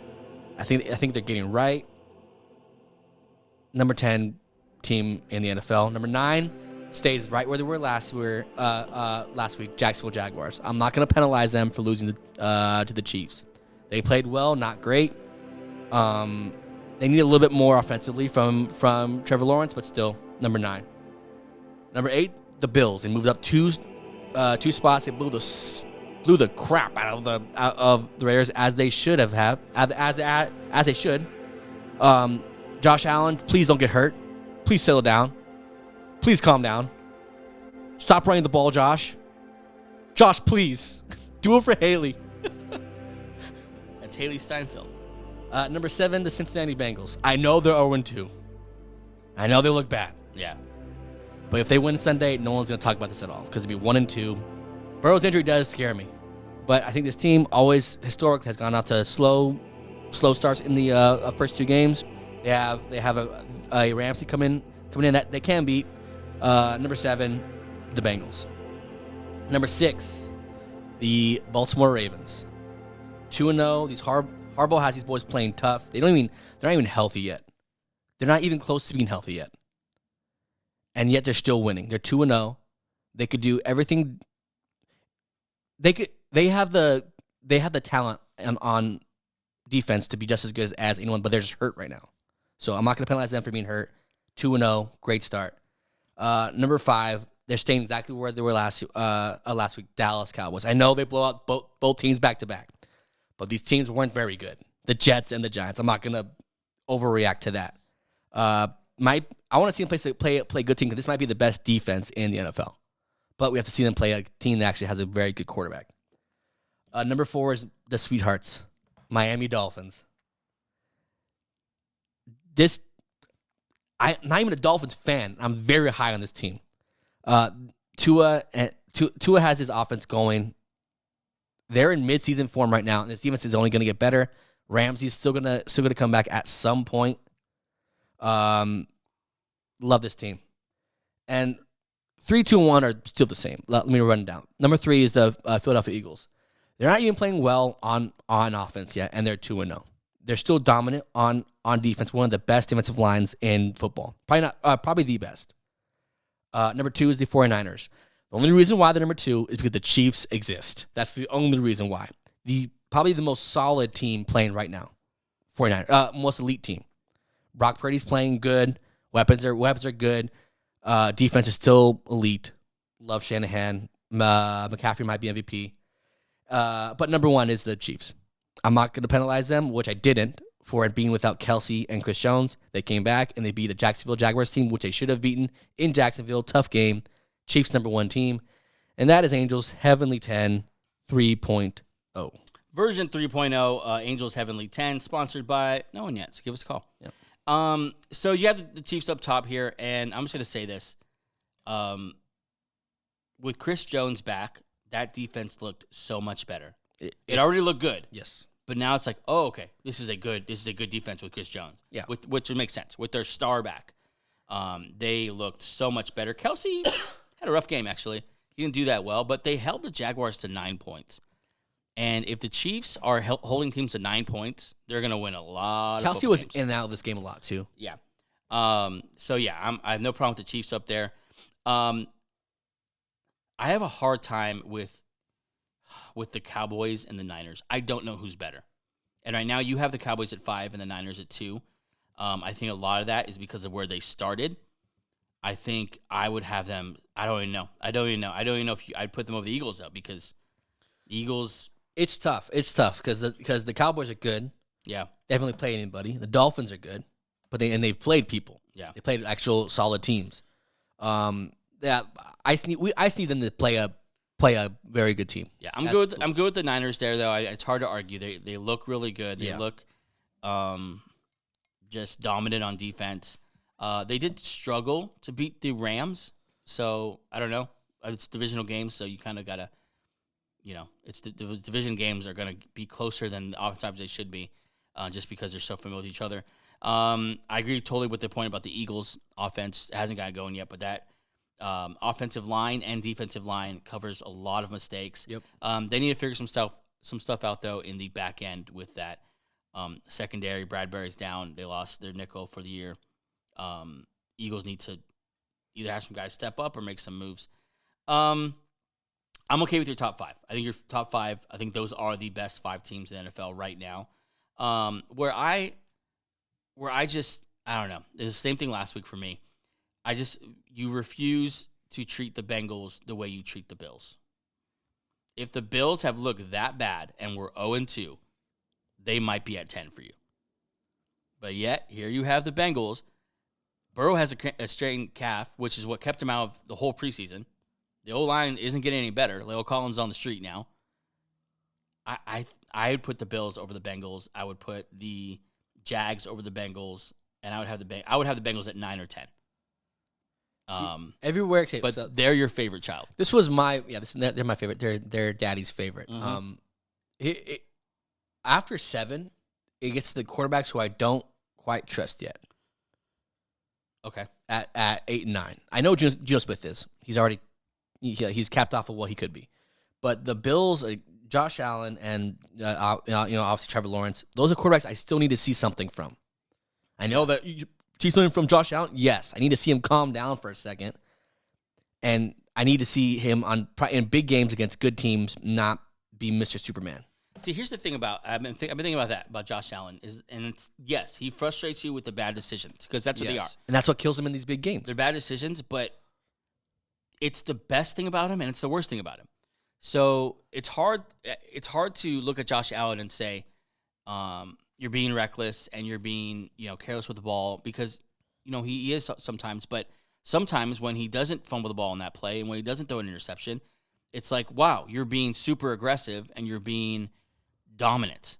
I think they're getting right. Number 10 team in the NFL. Number 9 stays right where they were last week. Jacksonville Jaguars. I'm not going to penalize them for losing to the Chiefs. They played well, not great. They need a little bit more offensively from Trevor Lawrence, but still number 9. Number 8, the Bills. They moved up two spots. They blew the crap out of the Raiders as they should have as they should. Josh Allen, please don't get hurt. Please settle down. Please calm down. Stop running the ball, Josh. Josh, please. Do it for Haley. That's Haley Steinfeld. Number 7, the Cincinnati Bengals. I know they're 0-2. I know they look bad. Yeah. But if they win Sunday, no one's going to talk about this at all because it'd be 1-2. Burrow's injury does scare me. But I think this team always, historically, has gone out to slow starts in the first 2 games. They have a Ramsey coming in that they can beat. Number 7, the Bengals. Number 6, the Baltimore Ravens. 2-0. Harbaugh has these boys playing tough. They're not even healthy yet. They're not even close to being healthy yet. And yet they're still winning. They're 2-0. They could do everything. They have the talent on defense to be just as good as anyone, but they're just hurt right now. So I'm not going to penalize them for being hurt. 2-0, great start. Number 5, they're staying exactly where they were last week. Dallas Cowboys. I know they blow out both teams back to back, but these teams weren't very good. The Jets and the Giants. I'm not going to overreact to that. I want to see them play a good team because this might be the best defense in the NFL. But we have to see them play a team that actually has a very good quarterback. Number 4 is the Sweethearts, Miami Dolphins. I'm not even a Dolphins fan. I'm very high on this team. Tua has his offense going. They're in midseason form right now, and this defense is only going to get better. Ramsey's still gonna come back at some point. Love this team. And 3, 2, and 1 are still the same. Let me run it down. Number 3 is the Philadelphia Eagles. They're not even playing well on offense yet, and they're 2-0. They're still dominant on defense. One of the best defensive lines in football. Probably the best. Number 2 is the 49ers. The only reason why they're number 2 is because the Chiefs exist. That's the only reason why. Probably the most solid team playing right now. 49ers, most elite team. Brock Purdy's playing good. Weapons are good. Defense is still elite. Love Shanahan. McCaffrey might be MVP. But number 1 is the Chiefs. I'm not going to penalize them, which I didn't, for it being without Kelsey and Chris Jones. They came back and they beat the Jacksonville Jaguars team, which they should have beaten in Jacksonville. Tough game. Chiefs number 1 team. And that is Angels Heavenly 10 3.0. Version 3.0, Angels Heavenly 10, sponsored by no one yet, so give us a call. Yeah. So you have the Chiefs up top here, and I'm just going to say this. With Chris Jones back, that defense looked so much better. It already looked good. Yes. But now it's like, oh, okay, this is a good defense with Chris Jones. Yeah. Which would make sense. With their star back. They looked so much better. Kelsey had a rough game, actually. He didn't do that well, but they held the Jaguars to 9 points. And if the Chiefs are holding teams to 9 points, they're going to win a lot Kelsey of was games. in and out of this game a lot, too. Yeah. I have no problem with the Chiefs up there. I have a hard time with the Cowboys and the Niners. I don't know who's better. And right now you have the Cowboys at 5 and the Niners at 2. I think a lot of that is because of where they started. I think I would have them. I don't even know. I don't even know if I'd put them over the Eagles, though, because the Eagles. It's tough. It's tough because the Cowboys are good. Yeah. They haven't really played anybody. The Dolphins are good, but they've played people. Yeah. They played actual solid teams. I just need them to play a very good team. Yeah, I'm good with the Niners there, though. It's hard to argue. They look really good. They look just dominant on defense. They did struggle to beat the Rams, so I don't know. It's divisional games, so you kind of gotta, it's the division games are gonna be closer than oftentimes they should be, just because they're so familiar with each other. I agree totally with the point about the Eagles' offense. It hasn't got going yet, but that offensive line and defensive line covers a lot of mistakes. Yep. They need to figure some some stuff out, though, in the back end with that secondary. Bradbury's down. They lost their nickel for the year. Eagles need to either have some guys step up or make some moves. I'm okay with your top 5. I think your top 5, I think those are the best 5 teams in the NFL right now. Where I don't know. It's the same thing last week for me. You refuse to treat the Bengals the way you treat the Bills. If the Bills have looked that bad and we're 0-2, they might be at 10 for you. But yet, here you have the Bengals. Burrow has a strained calf, which is what kept him out of the whole preseason. The O-line isn't getting any better. Leo Collins is on the street now. I would put the Bills over the Bengals. I would put the Jags over the Bengals, and I would have the Bengals at 9 or 10. Everywhere, okay, but so they're your favorite child. this was my they're my favorite. They're daddy's favorite. Mhm. After 7, it gets to the quarterbacks who I don't quite trust yet. Okay. At 8 and 9, I know Geno Smith is. He's capped off of what he could be, but the Bills, Josh Allen, and obviously Trevor Lawrence. Those are quarterbacks I still need to see something from. I know that you see something from Josh Allen. Yes, I need to see him calm down for a second, and I need to see him in big games against good teams not be Mr. Superman. See, here's the thing I've been thinking about Josh Allen yes, he frustrates you with the bad decisions because that's what they are. And that's what kills him in these big games. They're bad decisions, but it's the best thing about him and it's the worst thing about him. So it's hard to look at Josh Allen and say you're being reckless and you're being careless with the ball because he is sometimes. But sometimes when he doesn't fumble the ball in that play and when he doesn't throw an interception, it's like, wow, you're being super aggressive and you're being dominant.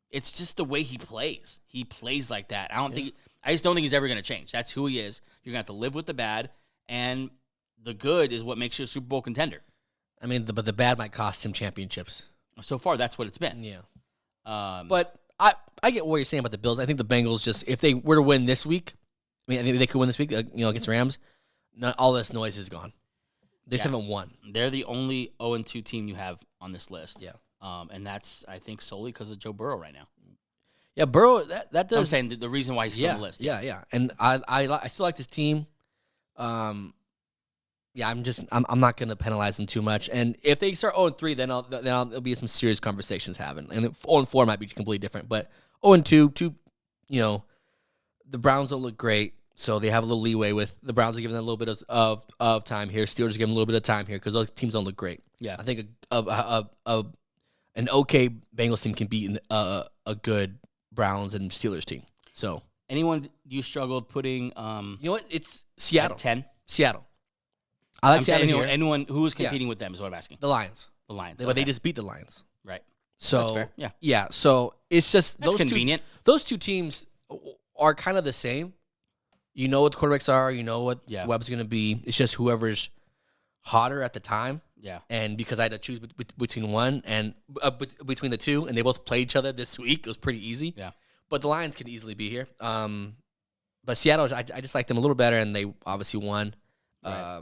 It's just the way he plays. He plays like that. I just don't think he's ever going to change. That's who he is. You're going to have to live with the bad, and the good is what makes you a Super Bowl contender. I mean, but the bad might cost him championships. So far, that's what it's been. Yeah. But I get what you're saying about the Bills. I think the Bengals just, if they were to win this week, I think they could win this week, against the Rams, all this noise is gone. They just haven't won. They're the only 0-2 team you have on this list. Yeah. And that's, I think, solely because of Joe Burrow right now. Yeah, Burrow, that does. I'm saying the reason why he's still on the list. Yeah. And I still like this team. I'm not going to penalize them too much. And if they start 0-3, then there'll be some serious conversations having. And 0-4 might be completely different. But 0-2, the Browns don't look great, so they have a little leeway with the Browns are giving them a little bit of time here. Steelers are giving them a little bit of time here because those teams don't look great. Yeah, I think an okay Bengals team can beat a good Browns and Steelers team. So anyone you struggled putting? You know what? It's Seattle. 10. Seattle. I like Seattle here. Anyone who is competing with them is what I'm asking. The Lions. The Lions. But they just beat the Lions. Right. So that's fair. Yeah. Yeah. So it's just that's convenient. Those two teams are kind of the same. You know what the quarterbacks are. You know what Webb's going to be. It's just whoever's hotter at the time. Yeah. And because I had to choose between one and between the two, and they both played each other this week, it was pretty easy. Yeah. But the Lions could easily be here. But Seattle, I just like them a little better, and they obviously won. Right.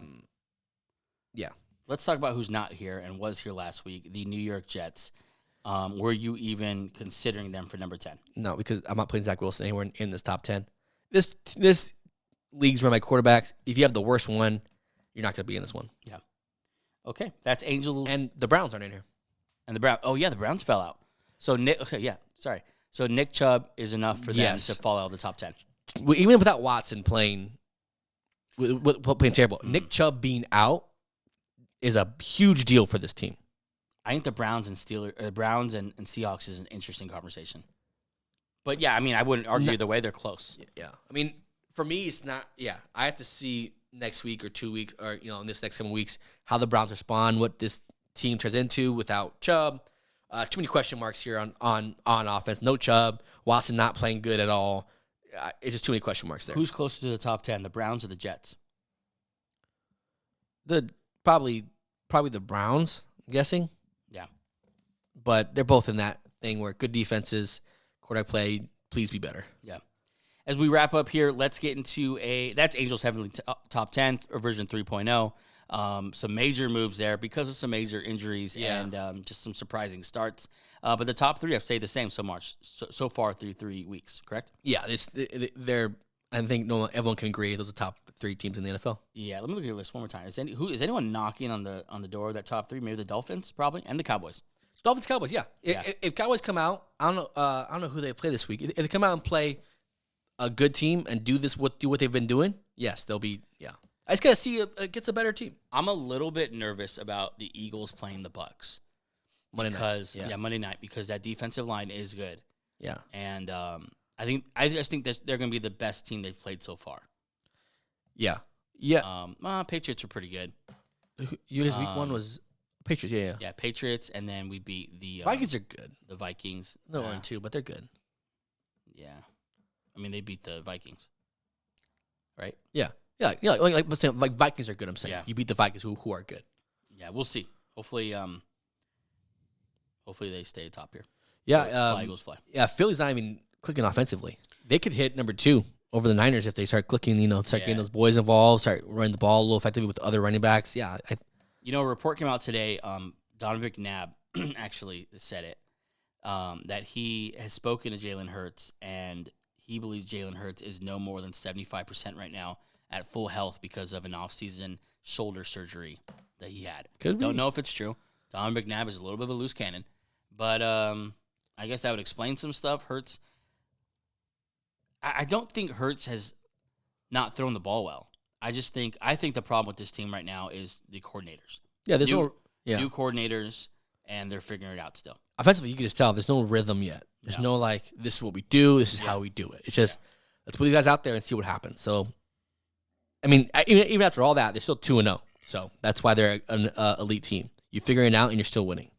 Yeah. Let's talk about who's not here and was here last week, the New York Jets. Were you even considering them for number 10? No, because I'm not putting Zach Wilson anywhere in this top 10. This league's run by quarterbacks. If you have the worst one, you're not going to be in this one. Yeah. Okay, that's Angels. And the Browns aren't in here. And the Browns. Oh, yeah, the Browns fell out. So, So Nick Chubb is enough for them to fall out of the top 10. Even without Watson playing terrible, Nick Chubb being out is a huge deal for this team. I think the Browns and Seahawks is an interesting conversation. But yeah, I mean, I wouldn't argue either way. They're close. Yeah, I mean, for me, it's not. Yeah, I have to see next week or 2 weeks, or in this next couple weeks, how the Browns respond, what this team turns into without Chubb. Too many question marks here on offense. No Chubb. Watson not playing good at all. It's just too many question marks there. Who's closer to the top 10, the Browns or the Jets? Probably the Browns, I'm guessing. Yeah. But they're both in that thing where good defenses, quarterback play, please be better. Yeah. As we wrap up here, let's get into that's Angels Heavenly Top 10 or version 3.0. Some major moves there because of some major injuries and just some surprising starts. But the top three have stayed the same so far through 3 weeks, correct? Yeah, they're. I think everyone can agree those are the top 3 teams in the NFL. Yeah, let me look at your list one more time. Is anyone knocking on the door of that top 3? Maybe the Dolphins, probably, and the Cowboys. Dolphins, Cowboys, yeah. If Cowboys come out, I don't know who they play this week. If they come out and play a good team and do what they've been doing, yes, they'll be. Yeah, I just gotta see it gets a better team. I'm a little bit nervous about the Eagles playing the Bucs Monday night because that defensive line is good. Yeah, and I just think that they're going to be the best team they've played so far. Yeah. Patriots are pretty good. You guys' week 1 was Patriots. Yeah. Yeah, Patriots, and then we beat the Vikings are good. The Vikings. They're 1-2, but they're good. Yeah, I mean they beat the Vikings, right? Yeah. Like Vikings are good. I'm saying you beat the Vikings, who are good. Yeah, we'll see. Hopefully they stay top here. Yeah, Eagles fly. Yeah, Philly's not even clicking offensively. They could hit number 2 over the Niners if they start clicking. Start getting those boys involved, start running the ball a little effectively with other running backs. Yeah, a report came out today. Donovan McNabb actually said it that he has spoken to Jalen Hurts and he believes Jalen Hurts is no more than 75% right now at full health because of an offseason shoulder surgery that he had. Don't know if it's true. Donovan McNabb is a little bit of a loose cannon, but I guess that would explain some stuff. Hurts. I don't think Hurts has not thrown the ball well. I think the problem with this team right now is the coordinators. Yeah, there's new coordinators, and they're figuring it out still. Offensively, you can just tell there's no rhythm yet. There's no this is what we do, this is how we do it. It's just let's put these guys out there and see what happens. So, I mean, even after all that, they're still 2-0. So that's why they're an elite team. You figure it out, and you're still winning.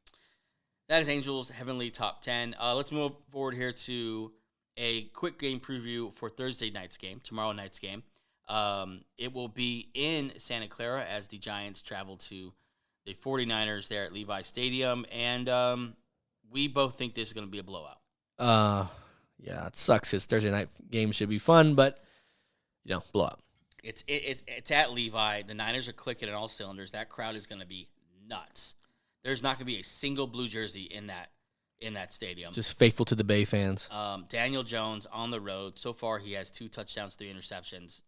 That is Angels Heavenly Top 10. Let's move forward here to a quick game preview for Thursday night's game, tomorrow night's game. It will be in Santa Clara as the Giants travel to the 49ers there at Levi Stadium, and we both think this is going to be a blowout. Yeah, it sucks. His Thursday night game should be fun, but blowout. It's at Levi. The Niners are clicking on all cylinders. That crowd is going to be nuts. There's not going to be a single blue jersey in that stadium. Just faithful to the Bay fans. Daniel Jones on the road. So far, he has 2 touchdowns, 3 interceptions.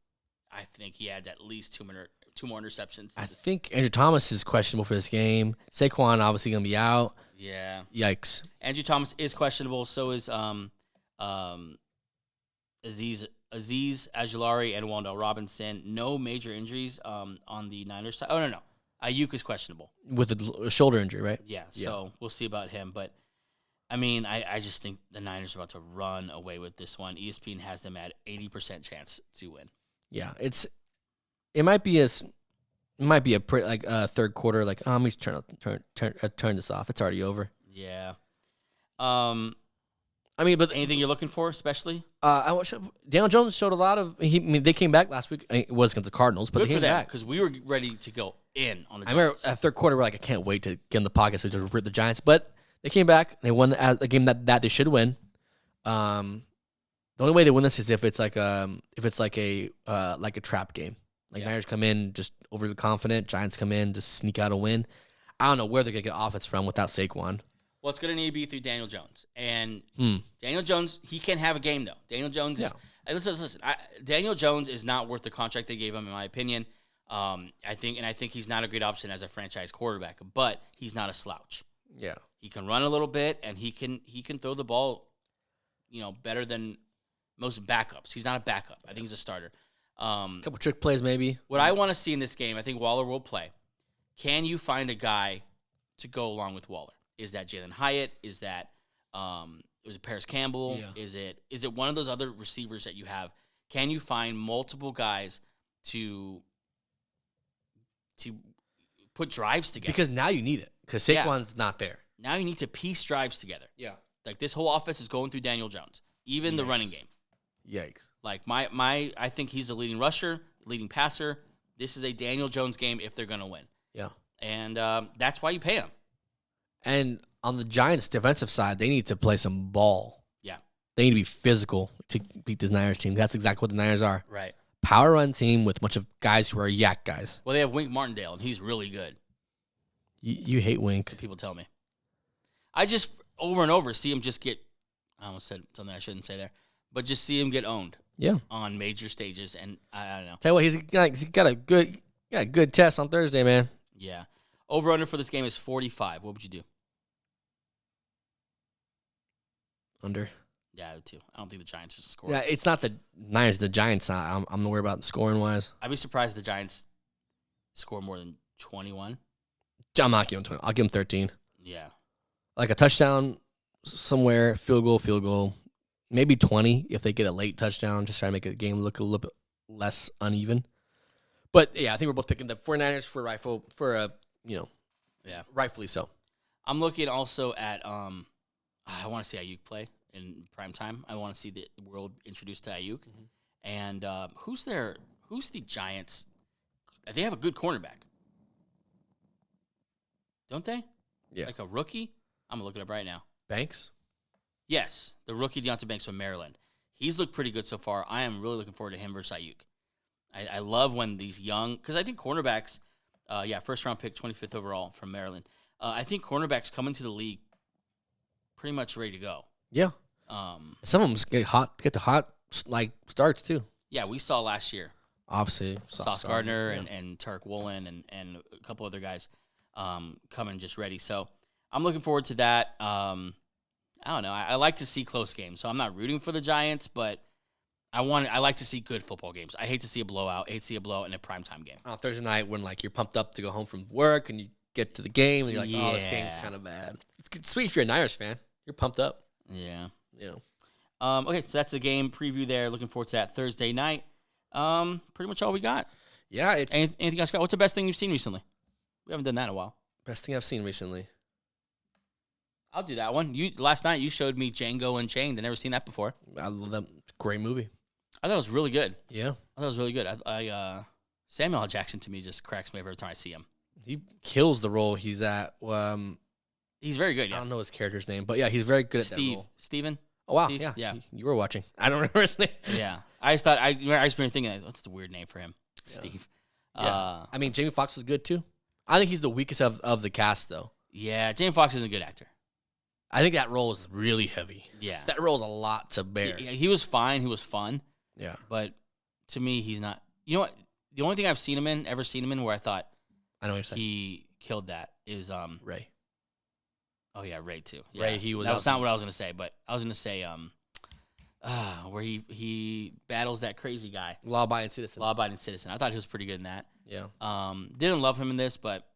I think he adds at least 2 more interceptions. I think Andrew Thomas is questionable for this game. Saquon obviously going to be out. Yeah. Yikes. Andrew Thomas is questionable. So is Aziz Ajulari and Wandale Robinson. No major injuries on the Niners side. Oh, no. Ayuk is questionable. With a shoulder injury, right? Yeah, so we'll see about him. But, I mean, I just think the Niners are about to run away with this one. ESPN has them at 80% chance to win. Yeah, it might be a third quarter, let me turn this off. It's already over. Yeah. But anything you're looking for, especially? Daniel Jones showed a lot of. They came back last week. It was against the Cardinals, but good they came for them back because we were ready to go in on the Giants. I remember at third quarter, we're like, I can't wait to get in the pocket so we just rip the Giants. But they came back. And they won the game that they should win. The only way they win this is if it's like a trap game. Niners come in just overly confident. Giants come in just sneak out a win. I don't know where they're gonna get offense from without Saquon. Well, it's going to need to be through Daniel Jones. And Daniel Jones, he can have a game, though. Daniel Jones is listen, Daniel Jones is not worth the contract they gave him, in my opinion. I think he's not a great option as a franchise quarterback, but he's not a slouch. Yeah. He can run a little bit, and he can throw the ball, better than most backups. He's not a backup. I think he's a starter. Couple trick plays, maybe. What I want to see in this game, I think Waller will play. Can you find a guy to go along with Waller? Is that Jalen Hyatt? Is that is it Paris Campbell? Yeah. Is it one of those other receivers that you have? Can you find multiple guys to put drives together? Because now you need it. Because Saquon's not there. Now you need to piece drives together. Yeah. Like this whole offense is going through Daniel Jones. Even the running game. Yikes. Like I think he's the leading rusher, leading passer. This is a Daniel Jones game if they're going to win. Yeah. And that's why you pay him. And on the Giants' defensive side, they need to play some ball. Yeah. They need to be physical to beat this Niners team. That's exactly what the Niners are. Right. power run team with a bunch of guys who are yak guys. Well, they have Wink Martindale, and he's really good. You hate Wink. People tell me. I just over and over see him just get. I almost said something I shouldn't say there, but just see him get owned. Yeah. On major stages, and I don't know. Tell you what, he's got a good test on Thursday, man. Yeah. Over under for this game is 45. What would you do? Under. Yeah, I would too. I don't think the Giants are scoring. Yeah, it's not the Niners, the Giants. I'm not worried about the scoring wise. I'd be surprised if the Giants score more than 21. I'm not giving 20. I'll give them 13. Yeah. Like a touchdown somewhere, field goal. Maybe 20 if they get a late touchdown, just try to make the game look a little bit less uneven. But yeah, I think we're both picking the 49ers rightfully so. I'm looking also at I want to see Ayuk play in prime time. I want to see the world introduced to Ayuk. Mm-hmm. And who's the Giants? They have a good cornerback. Don't they? Yeah. Like a rookie? I'm going to look it up right now. Banks? Yes, the rookie Deontay Banks from Maryland. He's looked pretty good so far. I am really looking forward to him versus Ayuk. I love when these young, because I think cornerbacks, first round pick, 25th overall from Maryland. I think cornerbacks come into the league pretty much ready to go. Yeah. Some of them get the hot starts too. Yeah, we saw last year. Obviously, Sauce Gardner and Tarek Woolen and a couple other guys coming just ready. So I'm looking forward to that. I don't know. I like to see close games, so I'm not rooting for the Giants, but I like to see good football games. I hate to see a blowout. I hate to see a blowout in a primetime game. On Thursday night when you're pumped up to go home from work and you get to the game and you're like, oh, this game's kind of bad. It's sweet if you're a Niners fan. You're pumped up. Yeah. Yeah. Okay, so that's the game preview there. Looking forward to that Thursday night. Pretty much all we got. Yeah. It's anything else, Scott? What's the best thing you've seen recently? We haven't done that in a while. Best thing I've seen recently. I'll do that one. Last night you showed me Django Unchained. I've never seen that before. I love that. Great movie. I thought it was really good. Yeah. I thought it was really good. Samuel L. Jackson to me just cracks me every time I see him. He kills the role he's at. He's very good. Yeah. I don't know his character's name, but yeah, he's very good at that role. Steven. Oh wow, Steve? yeah. You were watching. I don't remember his name. Yeah, I just thought I just been thinking, what's the weird name for him? Yeah. Steve. Yeah. I mean, Jamie Foxx was good too. I think he's the weakest of the cast though. Yeah, Jamie Foxx is a good actor. I think that role is really heavy. Yeah, that role is a lot to bear. He was fine. He was fun. Yeah, but to me, he's not. You know what? The only thing I've ever seen him in, where I thought I know what you're saying. He killed that is Ray. Oh yeah, Ray too. Yeah. Ray, he was. That's not what I was gonna say, but I was gonna say where he battles that crazy guy. Law-abiding citizen. I thought he was pretty good in that. Yeah. Didn't love him in this, but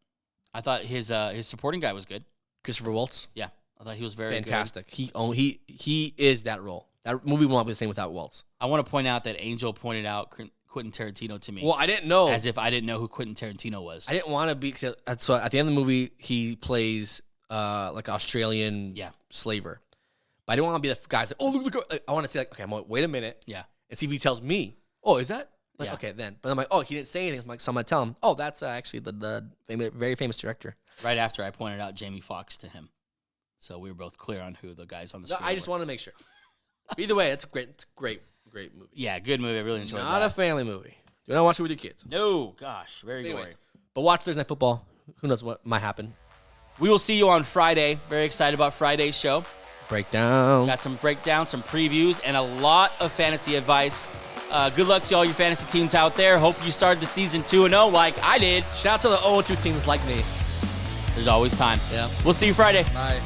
I thought his supporting guy was good. Christopher Waltz. Yeah, I thought he was very fantastic. Good. He is that role. That movie won't be the same without Waltz. I want to point out that Angel pointed out Quentin Tarantino to me. Well, I didn't know. As if I didn't know who Quentin Tarantino was. I didn't want to be. So at the end of the movie, he plays like Australian slaver. But I didn't want to be the guys that, look. I want to say, okay, I'm like, wait a minute. Yeah. And see if he tells me, oh, is that? Like, yeah. Okay, then. But I'm like, oh, he didn't say anything. So I'm going to tell him, oh, that's actually the very famous director. Right after I pointed out Jamie Foxx to him. So we were both clear on who the guys on the screen I just want to make sure. Either way, it's a great movie. Yeah, good movie. I really enjoyed it. Not a family movie. Do not watch it with your kids. No, gosh, very gory. But watch Thursday Night Football. Who knows what might happen. We will see you on Friday. Very excited about Friday's show. Breakdown. Got some breakdowns, some previews, and a lot of fantasy advice. Good luck to all your fantasy teams out there. Hope you started the season 2-0 like I did. Shout out to the 0-2 teams like me. There's always time. Yeah. We'll see you Friday. Bye.